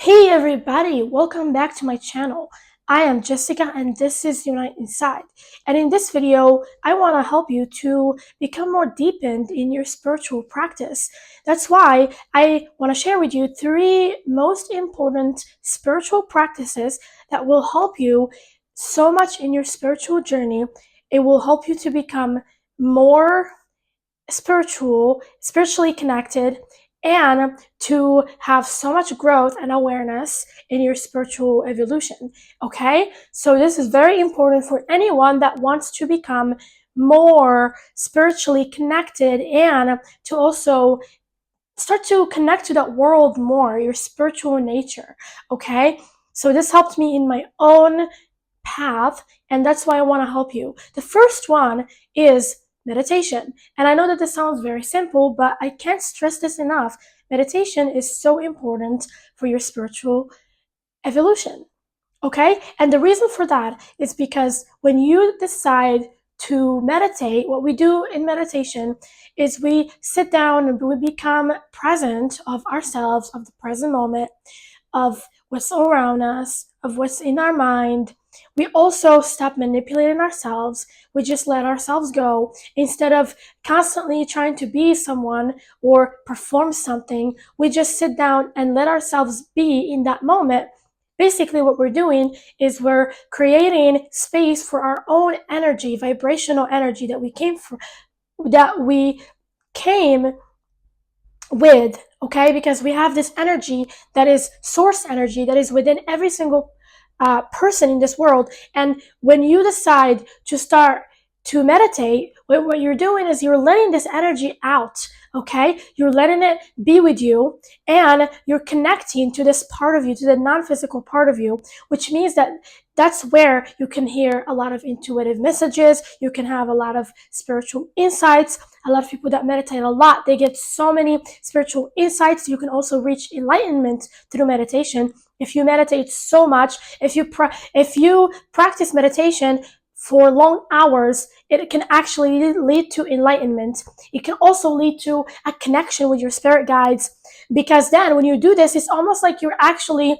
Hey everybody, welcome back to my channel. I am Jessica and this is Unite Inside. And in this video, I want to help you to become more deepened in your spiritual practice. That's why I want to share with you 3 most important spiritual practices that will help you so much in your spiritual journey. It will help you to become more spiritually connected, and to have so much growth and awareness in your spiritual evolution. Okay, so this is very important for anyone that wants to become more spiritually connected and to also start to connect to that world more, your spiritual nature. Okay, so this helped me in my own path, and that's why I want to help you. The first one is meditation. And I know that this sounds very simple, but I can't stress this enough. Meditation is so important for your spiritual evolution. Okay? And the reason for that is because when you decide to meditate, what we do in meditation is we sit down and we become present of ourselves, of the present moment, of what's around us, of what's in our mind. We also stop manipulating ourselves. We just let ourselves go. Instead of constantly trying to be someone or perform something, we just sit down and let ourselves be in that moment. Basically, what we're doing is we're creating space for our own energy, vibrational energy that we came with, okay? Because we have this energy that is source energy that is within every single person in this world. And when you decide to start to meditate, what you're doing is you're letting this energy out, okay? You're letting it be with you, and you're connecting to this part of you, to the non-physical part of you, which means that that's where you can hear a lot of intuitive messages. You can have a lot of spiritual insights. A lot of people that meditate a lot, they get so many spiritual insights. You can also reach enlightenment through meditation. If you meditate so much, if you practice meditation for long hours, it can actually lead to enlightenment. It can also lead to a connection with your spirit guides, because then when you do this, it's almost like you're actually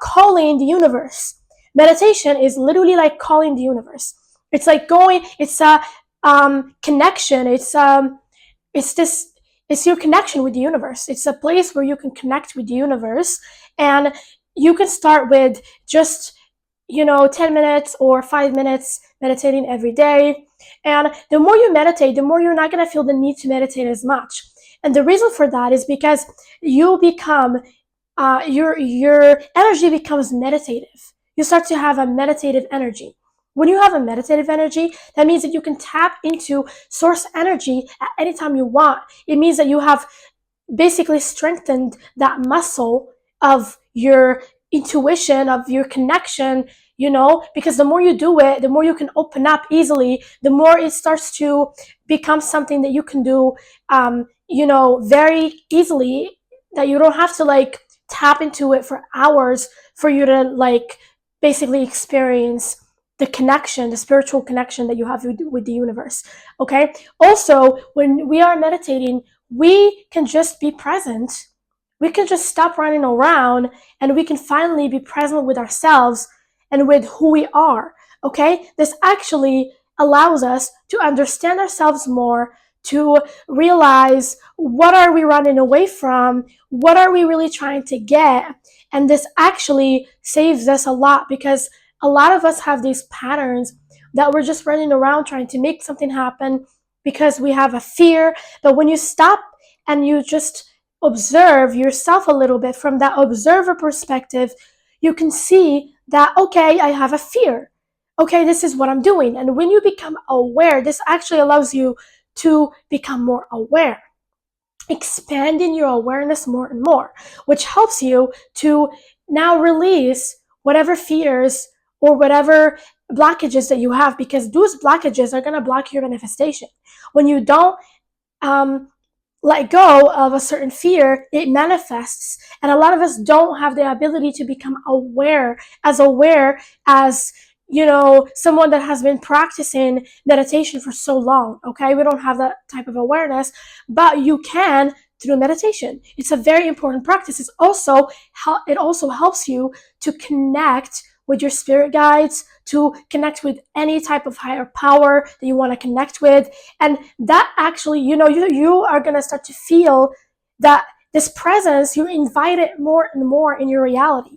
calling the universe. Meditation is literally like calling the universe. It's like it's a connection. It's your connection with the universe. It's a place where you can connect with the universe, and you can start with just 10 minutes or 5 minutes meditating every day. And the more you meditate, the more you're not going to feel the need to meditate as much. And the reason for that is because you become your energy becomes meditative. You start to have a meditative energy. When you have a meditative energy, that means that you can tap into source energy at any time you want. It means that you have basically strengthened that muscle of your intuition, of your connection, because the more you do it, the more you can open up easily, the more it starts to become something that you can do, very easily, that you don't have to tap into it for hours for you to basically experience the connection, the spiritual connection that you have with the universe. Okay. Also, when we are meditating, we can just be present. We can just stop running around, and we can finally be present with ourselves and with who we are. Okay. This actually allows us to understand ourselves more, to realize what are we running away from, what are we really trying to get. And this actually saves us a lot, because a lot of us have these patterns that we're just running around trying to make something happen because we have a fear. But when you stop and you just observe yourself a little bit from that observer perspective, you can see that, okay, I have a fear. Okay, this is what I'm doing. And when you become aware, this actually allows you to become more aware, expanding your awareness more and more, which helps you to now release whatever fears or whatever blockages that you have, because those blockages are going to block your manifestation. When you don't let go of a certain fear, it manifests. And a lot of us don't have the ability to become aware as someone that has been practicing meditation for so long. Okay, we don't have that type of awareness, but you can through meditation. It's a very important practice. It also helps you to connect with your spirit guides, to connect with any type of higher power that you want to connect with. And that actually, you are going to start to feel that this presence, you invite it more and more in your reality,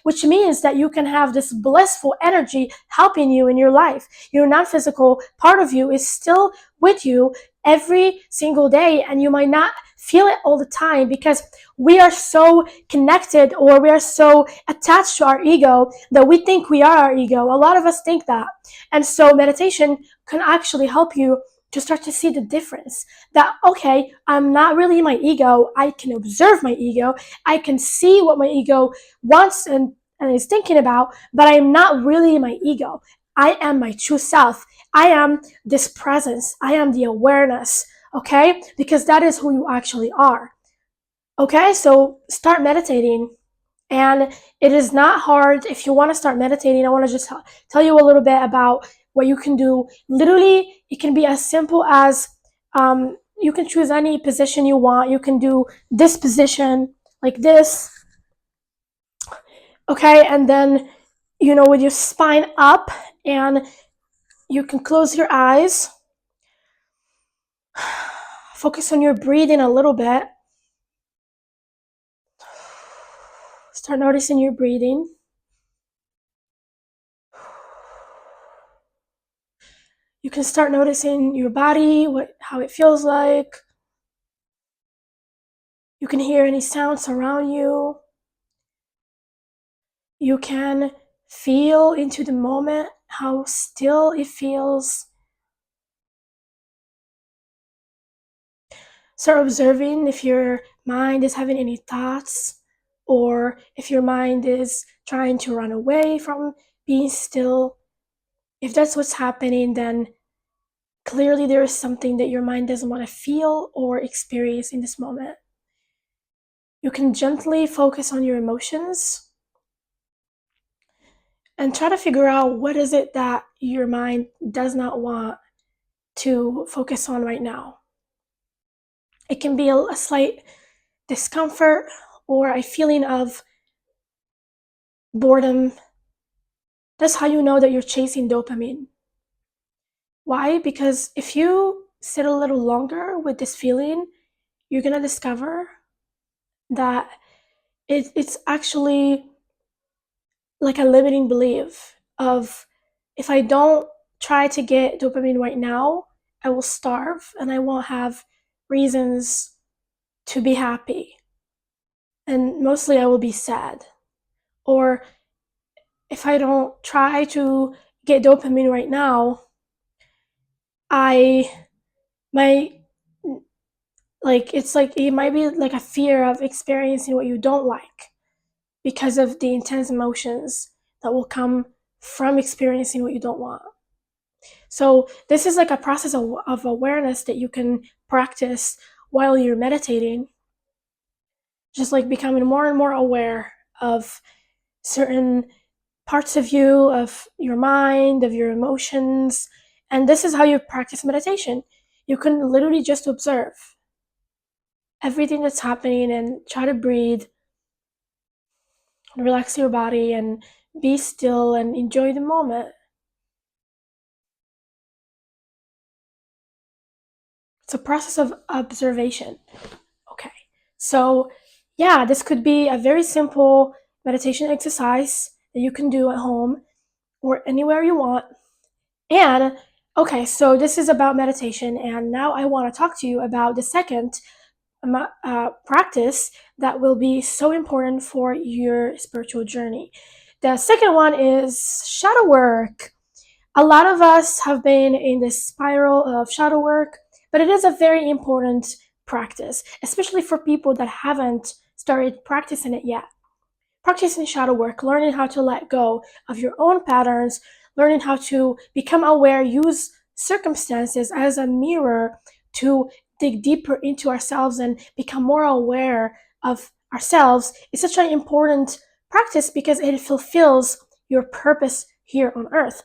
which means that you can have this blissful energy helping you in your life. Your non-physical part of you is still with you every single day, and you might not feel it all the time because we are so connected, or we are so attached to our ego that we think we are our ego. A lot of us think that. And so meditation can actually help you to start to see the difference, that, okay, I'm not really my ego. I can observe my ego. I can see what my ego wants and is thinking about, but I am not really my ego. I am my true self. I am this presence. I am the awareness, okay? Because that is who you actually are. Okay, so start meditating. And it is not hard. If you want to start meditating, I want to just tell you a little bit about what you can do. Literally, it can be as simple as you can choose any position you want. You can do this position, like this. Okay, and then, with your spine up, and you can close your eyes. Focus on your breathing a little bit. Start noticing your breathing. You can start noticing your body, how it feels like. You can hear any sounds around you. You can feel into the moment how still it feels. Start observing if your mind is having any thoughts, or if your mind is trying to run away from being still. If that's what's happening, then clearly there is something that your mind doesn't want to feel or experience in this moment. You can gently focus on your emotions and try to figure out what is it that your mind does not want to focus on right now. It can be a slight discomfort or a feeling of boredom. That's how you know that you're chasing dopamine. Why? Because if you sit a little longer with this feeling, you're going to discover that it's actually like a limiting belief of, if I don't try to get dopamine right now, I will starve and I won't have reasons to be happy. And mostly I will be sad. Or if I don't try to get dopamine right now, I might, it might be like a fear of experiencing what you don't like because of the intense emotions that will come from experiencing what you don't want. So this is like a process of awareness that you can practice while you're meditating, just like becoming more and more aware of certain parts of you, of your mind, of your emotions. And this is how you practice meditation. You can literally just observe everything that's happening and try to breathe and relax your body and be still and enjoy the moment. It's a process of observation. Okay, so yeah, this could be a very simple meditation exercise that you can do at home or anywhere you want. And okay, so this is about meditation, and now I want to talk to you about the second practice that will be so important for your spiritual journey. The second one is shadow work. A lot of us have been in this spiral of shadow work, but it is a very important practice, especially for people that haven't started practicing it yet. Practicing shadow work, learning how to let go of your own patterns, learning how to become aware, use circumstances as a mirror to dig deeper into ourselves and become more aware of ourselves is such an important practice because it fulfills your purpose here on earth.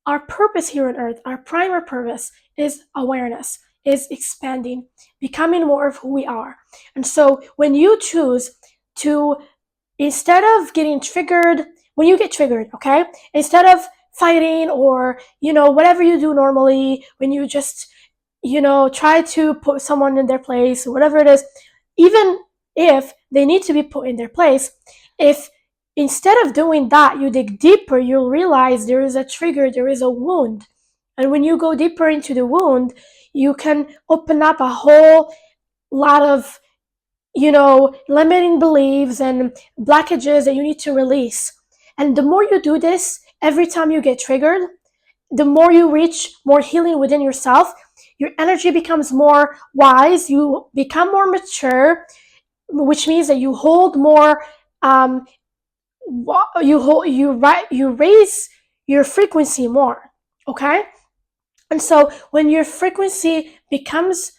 Our purpose here on earth, our primary purpose, is awareness. is expanding, becoming more of who we are. And so when you choose to, instead of getting triggered, when you get triggered, okay, instead of fighting or, whatever you do normally, when you just, try to put someone in their place, whatever it is, even if they need to be put in their place, if instead of doing that, you dig deeper, you'll realize there is a trigger, there is a wound. And when you go deeper into the wound, you can open up a whole lot of, limiting beliefs and blockages that you need to release. And the more you do this, every time you get triggered, the more you reach more healing within yourself. Your energy becomes more wise, you become more mature, which means that you hold more, you raise your frequency more, okay? And so when your frequency becomes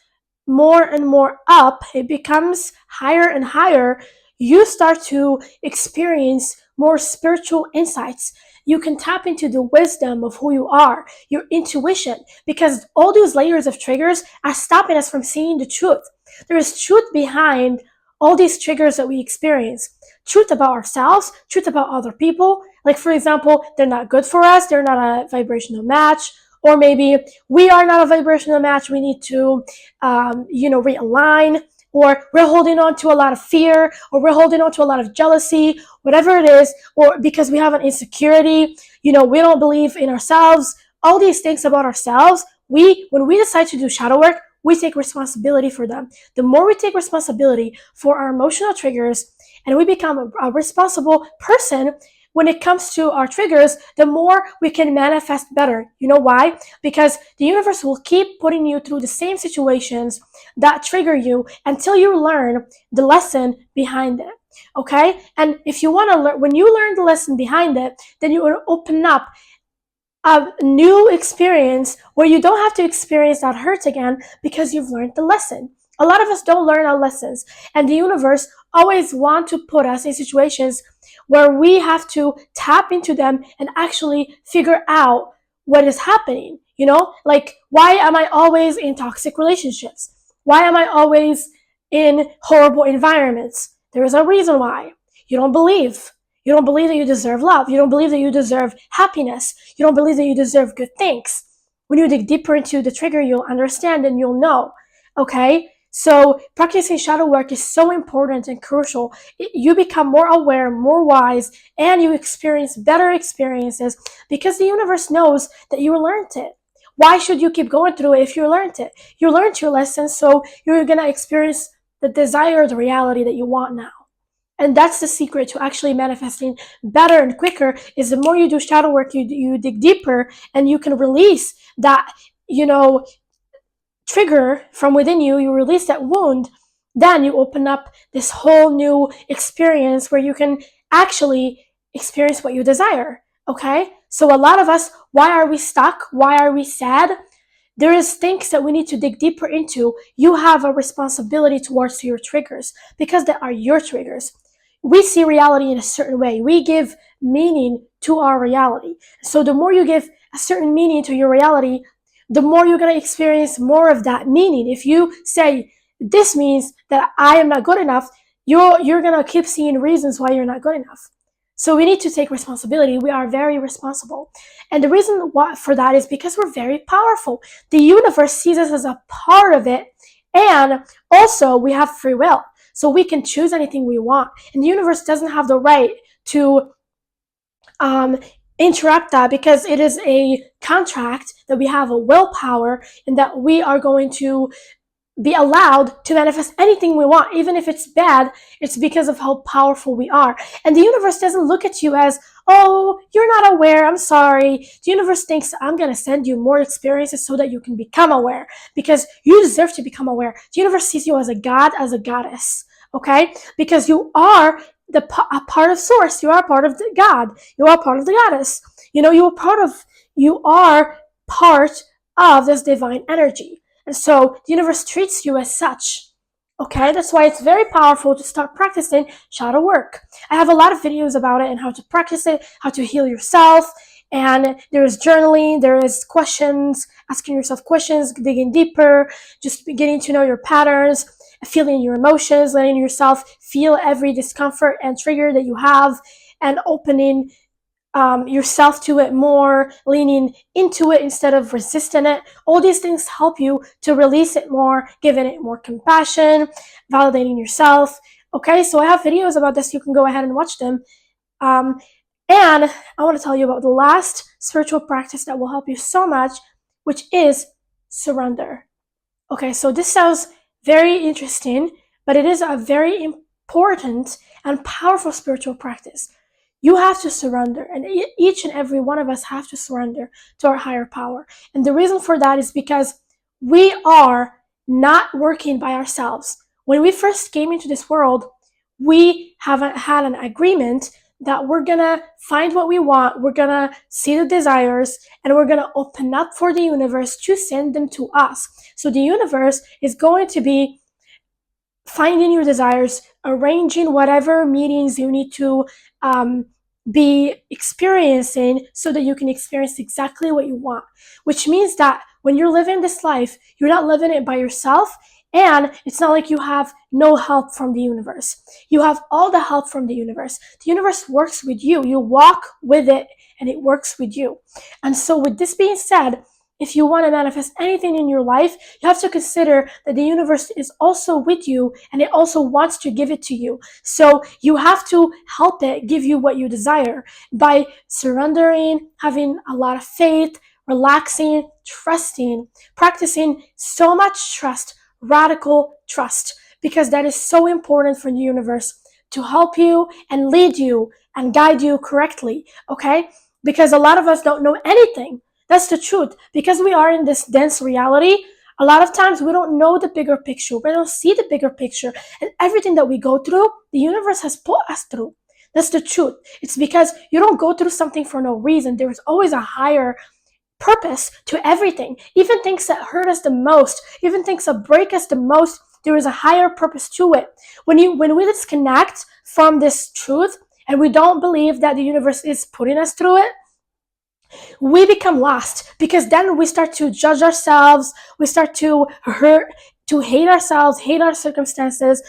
more and more up, it becomes higher and higher, you start to experience more spiritual insights. You can tap into the wisdom of who you are, your intuition, because all those layers of triggers are stopping us from seeing the truth. There is truth behind all these triggers that we experience. Truth about ourselves, truth about other people. Like, for example, they're not good for us, they're not a vibrational match, or maybe we are not a vibrational match, we need to, realign, or we're holding on to a lot of fear, or we're holding on to a lot of jealousy, whatever it is, or because we have an insecurity, we don't believe in ourselves, all these things about ourselves, when we decide to do shadow work, we take responsibility for them. The more we take responsibility for our emotional triggers and we become a responsible person when it comes to our triggers, the more we can manifest better. You know why? Because the universe will keep putting you through the same situations that trigger you until you learn the lesson behind it. Okay? And if you want to learn, when you learn the lesson behind it, then you will open up a new experience where you don't have to experience that hurt again because you've learned the lesson. A lot of us don't learn our lessons, and the universe always wants to put us in situations where we have to tap into them and actually figure out what is happening. Like, why am I always in toxic relationships? Why am I always in horrible environments? There is a reason why. You don't believe. You don't believe that you deserve love. You don't believe that you deserve happiness. You don't believe that you deserve good things. When you dig deeper into the trigger, you'll understand and you'll know. Okay? So practicing shadow work is so important and crucial. You become more aware, more wise, and you experience better experiences because the universe knows that you learned it. Why should you keep going through it if you learned it? You learned your lesson, so you're going to experience the desired reality that you want now. And that's the secret to actually manifesting better and quicker, is the more you do shadow work, you dig deeper and you can release that, trigger from within you, you release that wound, then you open up this whole new experience where you can actually experience what you desire. Okay? So a lot of us, why are we stuck? Why are we sad? There is things that we need to dig deeper into. You have a responsibility towards your triggers because they are your triggers. We see reality in a certain way. We give meaning to our reality. So the more you give a certain meaning to your reality, the more you're going to experience more of that meaning. If you say, this means that I am not good enough, you're going to keep seeing reasons why you're not good enough. So we need to take responsibility. We are very responsible. And the reason why for that is because we're very powerful. The universe sees us as a part of it. And also we have free will. So we can choose anything we want. And the universe doesn't have the right to interrupt that, because it is a contract that we have a willpower and that we are going to be allowed to manifest anything we want. Even if it's bad, it's because of how powerful we are. And the universe doesn't look at you as, oh, you're not aware, I'm sorry. The universe thinks, I'm going to send you more experiences so that you can become aware, because you deserve to become aware. The universe sees you as a god, as a goddess, okay? Because you are a part of source. You are part of the god. You are part of the goddess. You are part of this divine energy. And so the universe treats you as such. Okay, that's why it's very powerful to start practicing shadow work. I have a lot of videos about it and how to practice it, how to heal yourself, And there is journaling, there is questions, asking yourself questions, digging deeper, just getting to know your patterns, feeling your emotions, letting yourself feel every discomfort and trigger that you have, and opening yourself to it more, leaning into it instead of resisting it. All these things help you to release it more, giving it more compassion, validating yourself. Okay, so I have videos about this. You can go ahead and watch them. Um, and I want to tell you about the last spiritual practice that will help you so much, which is surrender. Okay, so this sounds very interesting, but it is a very important and powerful spiritual practice. You have to surrender, and each and every one of us have to surrender to our higher power. And the reason for that is because we are not working by ourselves. When we first came into this world, we haven't had an agreement that we're gonna find what we want, we're gonna see the desires, and we're gonna open up for the universe to send them to us. So the universe is going to be finding your desires, arranging whatever meetings you need to um, be experiencing so that you can experience exactly what you want. Which means that when you're living this life, you're not living it by yourself, and it's not like you have no help from the universe. You have all the help from the universe. The universe works with you. You walk with it, and it works with you. And so, with this being said, if you want to manifest anything in your life, you have to consider that the universe is also with you, and it also wants to give it to you. So you have to help it give you what you desire by surrendering, having a lot of faith, relaxing, trusting, practicing so much trust, radical trust, because that is so important for the universe to help you and lead you and guide you correctly, okay? Because a lot of us don't know anything. That's the truth. Because we are in this dense reality, a lot of times we don't know the bigger picture. We don't see the bigger picture. And everything that we go through, the universe has put us through. That's the truth. It's because you don't go through something for no reason. There is always a higher purpose to everything. Even things that hurt us the most, even things that break us the most, there is a higher purpose to it. When we disconnect from this truth and we don't believe that the universe is putting us through it, we become lost, because then we start to judge ourselves, we start to hate ourselves, hate our circumstances,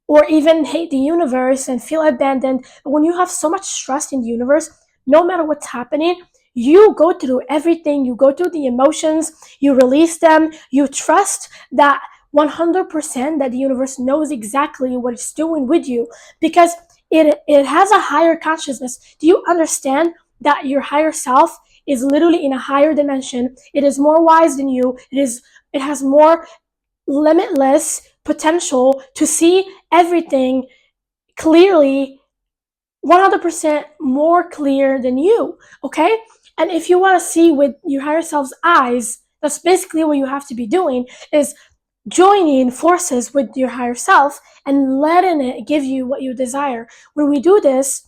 or even hate the universe and feel abandoned. But when you have so much trust in the universe, no matter what's happening, you go through everything, you go through the emotions, you release them, you trust that 100% that the universe knows exactly what it's doing with you, because it has a higher consciousness. Do you understand that your higher self is literally in a higher dimension? It is more wise than you. It has more limitless potential to see everything clearly, 100% more clear than you, okay? And if you want to see with your higher self's eyes, that's basically what you have to be doing, is joining forces with your higher self and letting it give you what you desire. When we do this,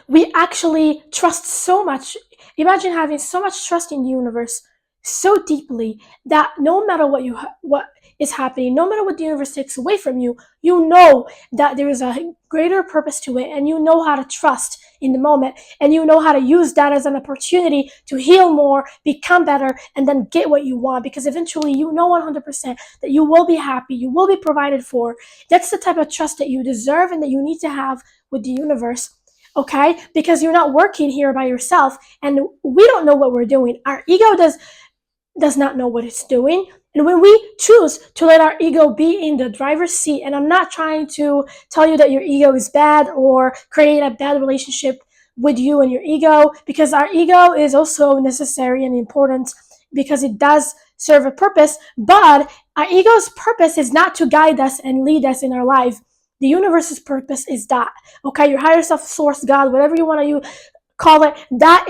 we actually trust so much. Imagine having so much trust in the universe so deeply that no matter what is happening, no matter what the universe takes away from you, you know that there is a greater purpose to it, and you know how to trust in the moment, and you know how to use that as an opportunity to heal more, become better, and then get what you want, because eventually you know 100% that you will be happy, you will be provided for. That's the type of trust that you deserve and that you need to have with the universe, okay? Because you're not working here by yourself, and we don't know what we're doing. Our ego does not know what it's doing. And when we choose to let our ego be in the driver's seat, and I'm not trying to tell you that your ego is bad or create a bad relationship with you and your ego, because our ego is also necessary and important, because it does serve a purpose, but our ego's purpose is not to guide us and lead us in our life. The universe's purpose is that, okay? Your higher self, source, God, whatever you want to call it, that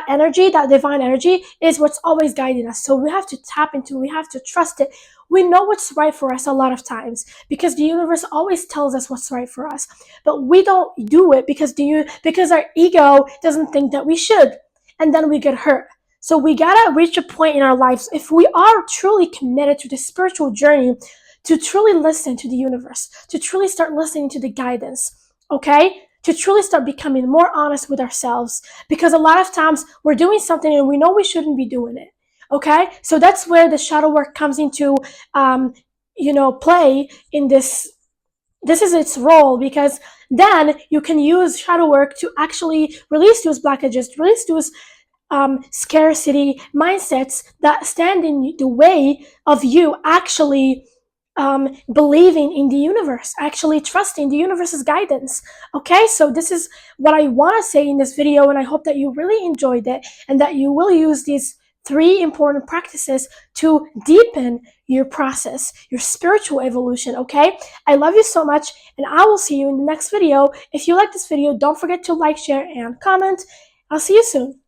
energy, that divine energy is what's always guiding us. So we have to tap into, we have to trust it. We know what's right for us a lot of times, because the universe always tells us what's right for us, but we don't do it because our ego doesn't think that we should, and then we get hurt. So we gotta reach a point in our lives, if we are truly committed to the spiritual journey, to truly listen to the universe, to truly start listening to the guidance, okay? to truly start becoming more honest with ourselves, because a lot of times we're doing something and we know we shouldn't be doing it. Okay, so that's where the shadow work comes into play in this. This is its role, because then you can use shadow work to actually release those blockages, release those scarcity mindsets that stand in the way of you actually believing in the universe, actually trusting the universe's guidance. Okay, so this is what I want to say in this video, and I hope that you really enjoyed it and that you will use these 3 important practices to deepen your process, your spiritual evolution. Okay, I love you so much, and I will see you in the next video. If you like this video, don't forget to like, share, and comment. I'll see you soon.